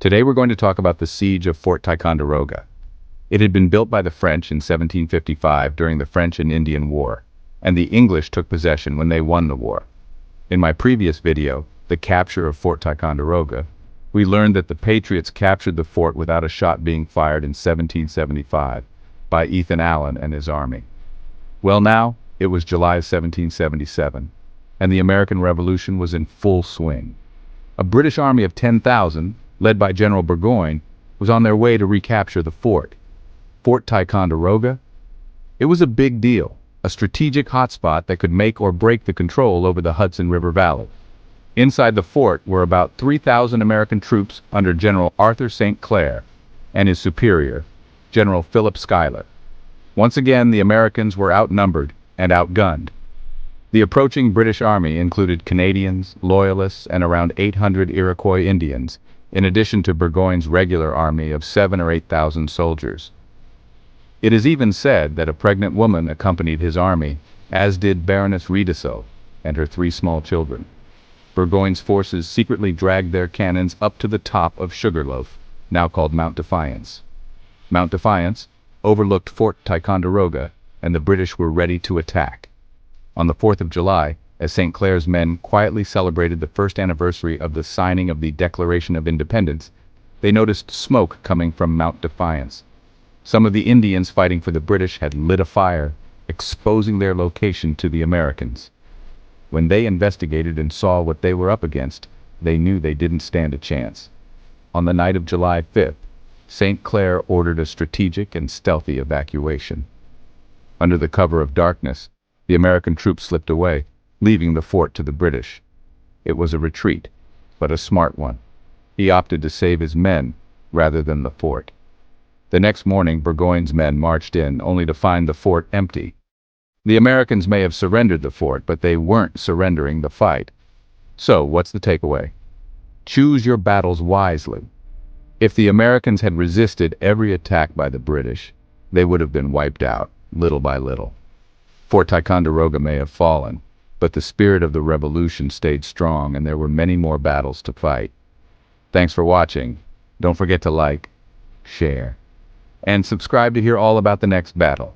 Today we're going to talk about the siege of Fort Ticonderoga. It had been built by the French in 1755 during the French and Indian War, and the English took possession when they won the war. In my previous video, The Capture of Fort Ticonderoga, we learned that the Patriots captured the fort without a shot being fired in 1775 by Ethan Allen and his army. Well, now, it was July of 1777, and the American Revolution was in full swing. A British army of 10,000, led by General Burgoyne, was on their way to recapture the fort. Fort Ticonderoga? It was a big deal, a strategic hotspot that could make or break the control over the Hudson River Valley. Inside the fort were about 3,000 American troops under General Arthur St. Clair and his superior, General Philip Schuyler. Once again, the Americans were outnumbered and outgunned. The approaching British army included Canadians, Loyalists, and around 800 Iroquois Indians, in addition to Burgoyne's regular army of 7,000 or 8,000 soldiers. It is even said that a pregnant woman accompanied his army, as did Baroness Riedesel and her 3 small children. Burgoyne's forces secretly dragged their cannons up to the top of Sugarloaf, now called Mount Defiance. Mount Defiance overlooked Fort Ticonderoga, and the British were ready to attack. On the 4th of July, as St. Clair's men quietly celebrated the first anniversary of the signing of the Declaration of Independence, they noticed smoke coming from Mount Defiance. Some of the Indians fighting for the British had lit a fire, exposing their location to the Americans. When they investigated and saw what they were up against, they knew they didn't stand a chance. On the night of July 5th, St. Clair ordered a strategic and stealthy evacuation. Under the cover of darkness, the American troops slipped away, leaving the fort to the British. It was a retreat, but a smart one. He opted to save his men rather than the fort. The next morning, Burgoyne's men marched in, only to find the fort empty. The Americans may have surrendered the fort, but they weren't surrendering the fight. So, what's the takeaway? Choose your battles wisely. If the Americans had resisted every attack by the British, they would have been wiped out, little by little. Fort Ticonderoga may have fallen, but the spirit of the revolution stayed strong, and there were many more battles to fight. Thanks for watching. Don't forget to like, share, and subscribe to hear all about the next battle.